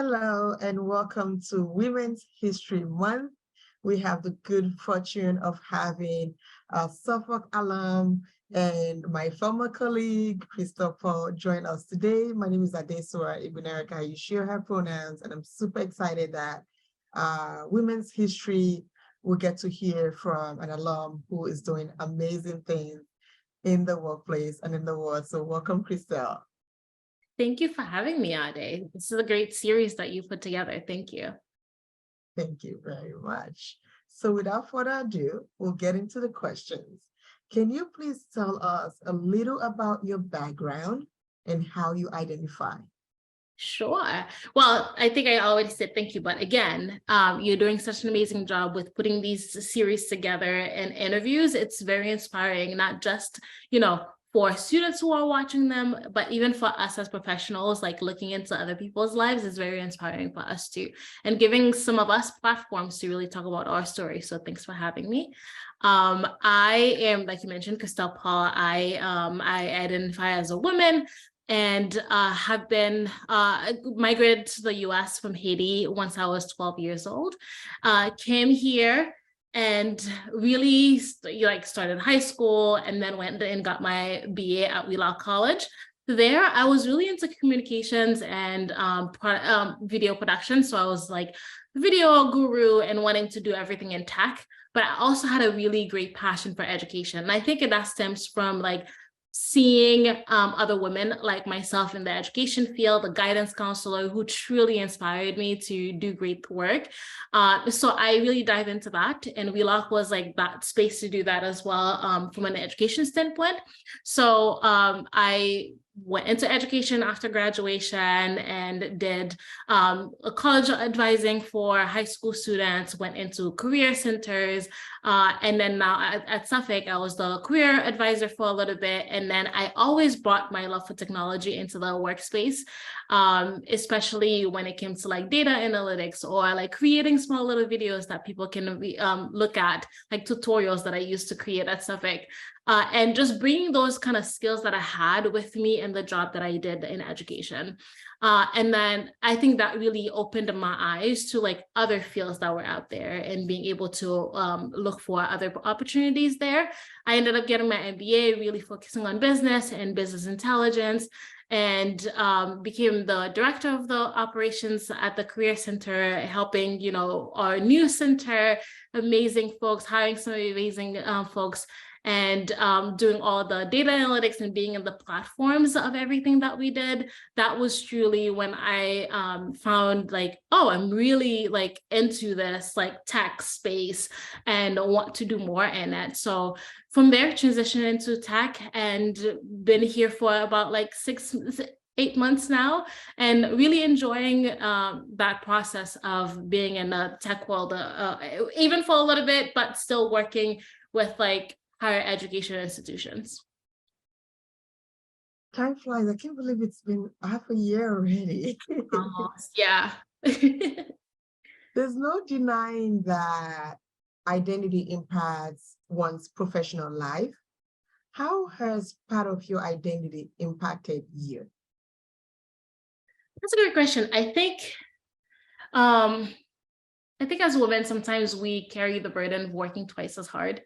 Hello and welcome to Women's History Month. We have the good fortune of having a Suffolk alum and my former colleague, Christelle, join us today. My name is Adesua Ibunerika. You share her pronouns, and I'm super excited that Women's History will get to hear from an alum who is doing amazing things in the workplace and in the world. So welcome, Christelle. Thank you for having me, Ade. This is a great series that you put together. Thank you. Thank you very much. So without further ado, we'll get into the questions. Can you please tell us a little about your background and how you identify? Sure. Well, I think I already said thank you, but again, you're doing such an amazing job with putting these series together and interviews. It's very inspiring, not just, for students who are watching them, but even for us as professionals, like looking into other people's lives is very inspiring for us too, and giving some of us platforms to really talk about our story. So thanks for having me. I am, like you mentioned, Christelle Paul. I identify as a woman and have been migrated to the US from Haiti once I was 12 years old. Came here and really started high school and then went and got my BA at Wheelock College. There, I was really into communications and video production. So I was like video guru and wanting to do everything in tech, but I also had a really great passion for education. And I think that stems from seeing other women like myself in the education field, a guidance counselor who truly inspired me to do great work. So I really dive into that, and Wheelock was like that space to do that as well from an education standpoint. So I went into education after graduation and did a college advising for high school students, went into career centers, and then now at Suffolk, I was the career advisor for a little bit. And then I always brought my love for technology into the workspace, especially when it came to data analytics or creating small little videos that people can look at, like tutorials that I used to create at Suffolk. And just bringing those kind of skills that I had with me in the job that I did in education. And then I think that really opened my eyes to other fields that were out there and being able to look for other opportunities there. I ended up getting my MBA, really focusing on business and business intelligence, and became the director of the operations at the Career Center, helping, our new center, amazing folks, hiring some amazing folks, and doing all the data analytics and being in the platforms of everything that we did. That was truly when I found oh, I'm really into this tech space and want to do more in it. So from there, transitioned into tech and been here for about 8 months now, and really enjoying that process of being in the tech world, even for a little bit, but still working with higher education institutions. Time flies. I can't believe it's been half a year already. Almost, yeah. There's no denying that identity impacts one's professional life. How has part of your identity impacted you? That's a great question. I think as women, sometimes we carry the burden of working twice as hard.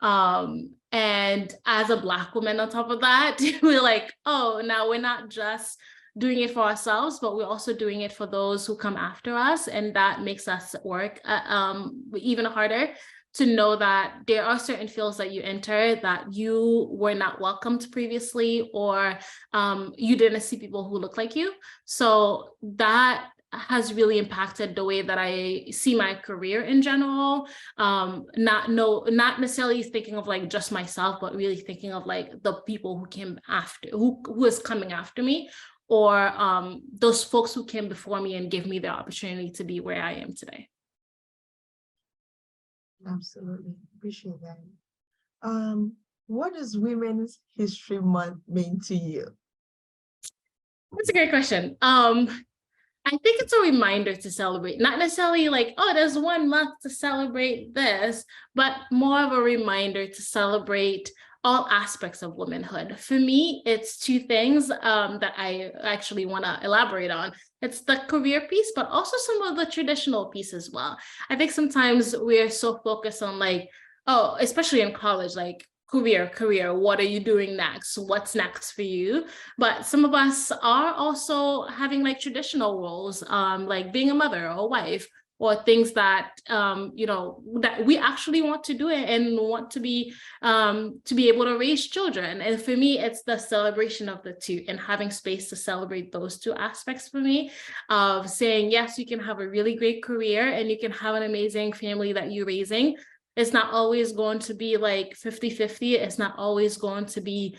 And as a Black woman on top of that, we're oh, now we're not just doing it for ourselves, but we're also doing it for those who come after us. And that makes us work even harder to know that there are certain fields that you enter that you were not welcomed previously, or you didn't see people who look like you. So that has really impacted the way that I see my career in general. Not necessarily thinking of just myself, but really thinking of the people who came after, who is coming after me, or those folks who came before me and gave me the opportunity to be where I am today. Absolutely, appreciate that. What does Women's History Month mean to you? That's a great question. I think it's a reminder to celebrate, not necessarily oh, there's 1 month to celebrate this, but more of a reminder to celebrate all aspects of womanhood. For me, it's two things that I actually want to elaborate on. It's the career piece, but also some of the traditional piece as well. I think sometimes we're so focused on like, oh, especially in college, like career, what are you doing next? What's next for you? But some of us are also having like traditional roles, like being a mother or a wife, or things that that we actually want to do it and want to be able to raise children. And for me, it's the celebration of the two and having space to celebrate those two aspects for me, of saying, yes, you can have a really great career and you can have an amazing family that you're raising. It's not always going to be like 50-50. It's not always going to be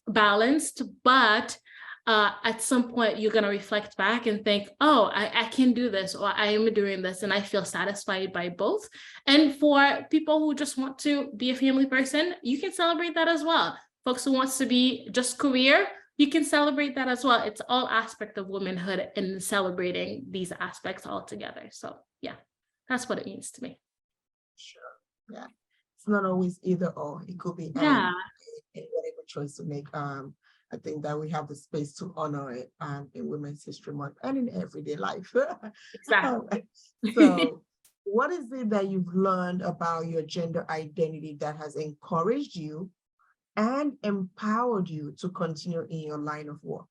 balanced, but at some point you're going to reflect back and think, oh, I can do this, or I am doing this, and I feel satisfied by both. And for people who just want to be a family person, you can celebrate that as well. Folks who wants to be just career, you can celebrate that as well. It's all aspect of womanhood and celebrating these aspects all together. So yeah, that's what it means to me. Sure. Yeah. It's not always either or. It could be Yeah. in whatever choice to make. I think that we have the space to honor it in Women's History Month and in everyday life. Exactly. So, what is it that you've learned about your gender identity that has encouraged you and empowered you to continue in your line of work?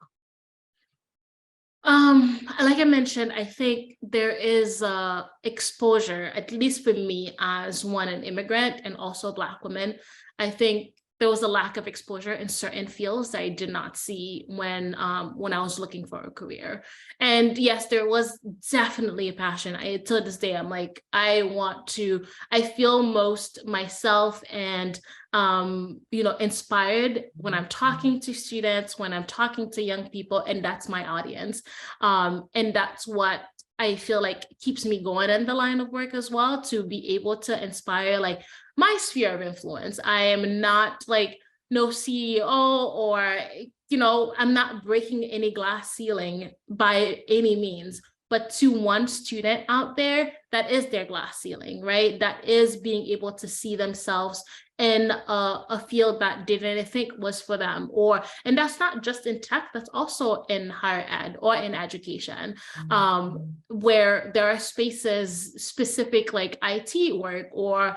Like I mentioned, I think there is exposure, at least for me as an immigrant and also a Black woman. I think there was a lack of exposure in certain fields that I did not see when I was looking for a career. And yes, there was definitely a passion. To this day, I'm like, I feel most myself and inspired when I'm talking to students, when I'm talking to young people, and that's my audience. And that's what I feel like keeps me going in the line of work as well, to be able to inspire like my sphere of influence. I am not like no CEO or, I'm not breaking any glass ceiling by any means. But to one student out there, that is their glass ceiling, right? That is being able to see themselves in a field that they didn't think was for them, and that's not just in tech, that's also in higher ed or in education, where there are spaces specific like IT work or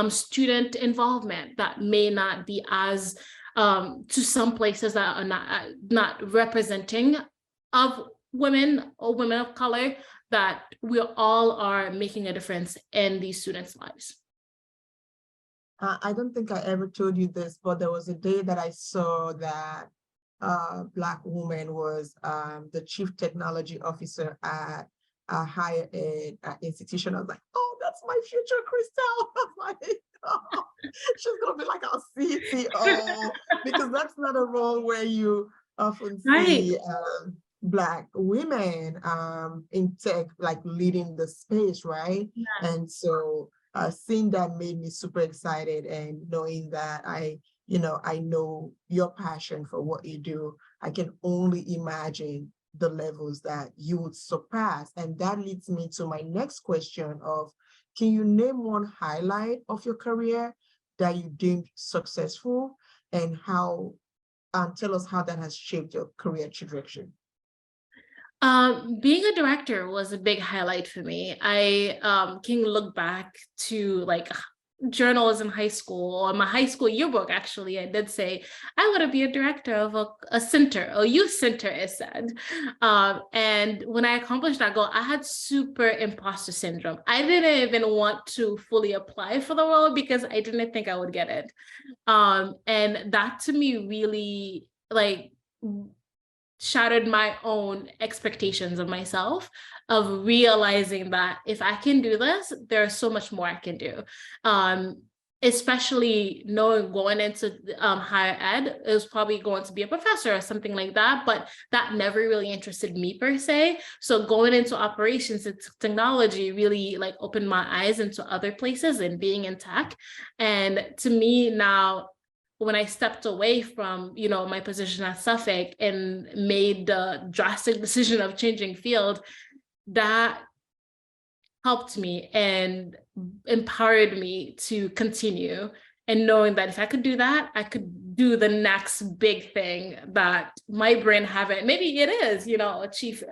student involvement that may not be as to some places that are not representing of women or women of color, that we all are making a difference in these students' lives. I don't think I ever told you this, but there was a day that I saw that a Black woman was the chief technology officer at a higher ed institution. I was like, oh, that's my future Christelle. I was like, oh, she's going to be like our CTO, because that's not a role where you often see Black women in tech, like leading the space, right? Yeah. And so seeing that made me super excited, and knowing that I know your passion for what you do, I can only imagine the levels that you would surpass. And that leads me to my next question of, can you name one highlight of your career that you deemed successful, and tell us how that has shaped your career trajectory? Being a director was a big highlight for me. I can look back to like journals in high school, or my high school yearbook. Actually, I did say I want to be a director of a center, a youth center, it said. And when I accomplished that goal, I had super imposter syndrome. I didn't even want to fully apply for the role because I didn't think I would get it. And that to me really like shattered my own expectations of myself, of realizing that if I can do this, there's so much more I can do. Especially knowing going into higher ed, it was probably going to be a professor or something like that, but that never really interested me per se. So going into operations and technology really like opened my eyes into other places and being in tech. And to me now, when I stepped away from, my position at Suffolk and made the drastic decision of changing field, that helped me and empowered me to continue and knowing that if I could do that, I could do the next big thing that my brain haven't. Maybe it is, a chief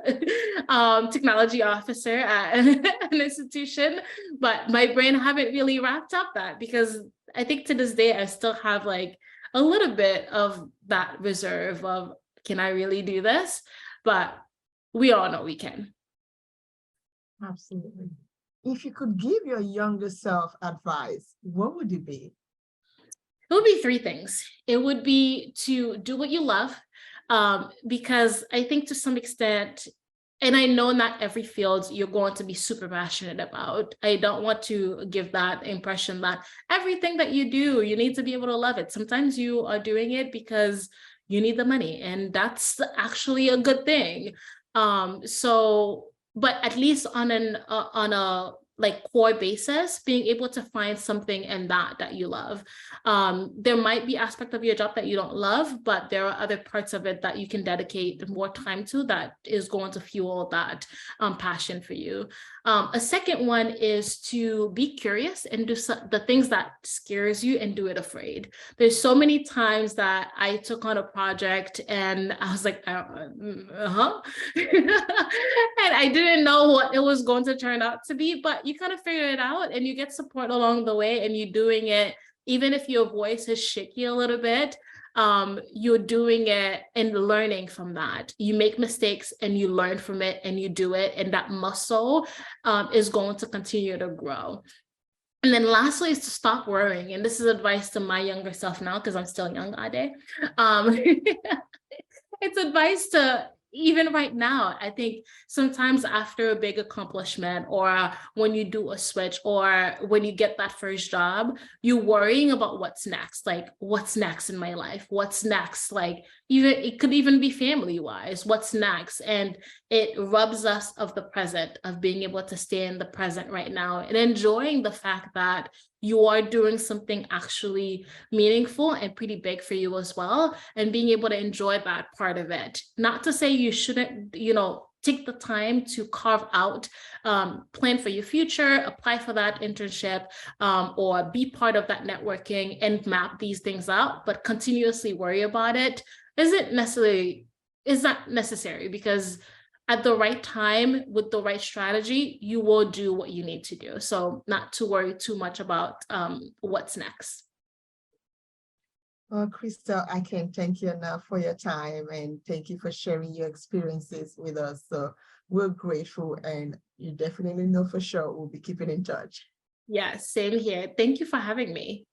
technology officer at an institution, but my brain haven't really wrapped up that, because I think to this day I still have like a little bit of that reserve of, can I really do this? But we all know we can. Absolutely. If you could give your younger self advice, what would it be? It would be three things. It would be to do what you love, because I think to some extent, and I know not every field you're going to be super passionate about. I don't want to give that impression that everything that you do, you need to be able to love it. Sometimes you are doing it because you need the money, and that's actually a good thing. But at least on a like core basis, being able to find something in that you love. There might be aspect of your job that you don't love, but there are other parts of it that you can dedicate more time to that is going to fuel that passion for you. A second one is to be curious and do the things that scares you and do it afraid. There's so many times that I took on a project and I was like, and I didn't know what it was going to turn out to be, but you kind of figure it out and you get support along the way, and you're doing it, even if your voice is shaky a little bit, you're doing it and learning from that. You make mistakes and you learn from it and you do it, and that muscle is going to continue to grow. And then lastly is to stop worrying. And this is advice to my younger self now, because I'm still young, Ade. It's advice to, even right now, I think sometimes after a big accomplishment, or when you do a switch, or when you get that first job, you're worrying about what's next. Like, what's next in my life? What's next? Like, even it could even be family wise, what's next? And it robs us of the present, of being able to stay in the present right now and enjoying the fact that you are doing something actually meaningful and pretty big for you as well, and being able to enjoy that part of it. Not to say you shouldn't, take the time to carve out, plan for your future, apply for that internship, or be part of that networking and map these things out, but continuously worry about it is not necessary, because at the right time, with the right strategy, you will do what you need to do. So not to worry too much about what's next. Well, Christelle, I can't thank you enough for your time, and thank you for sharing your experiences with us. So we're grateful, and you definitely know for sure we'll be keeping in touch. Yeah, same here. Thank you for having me.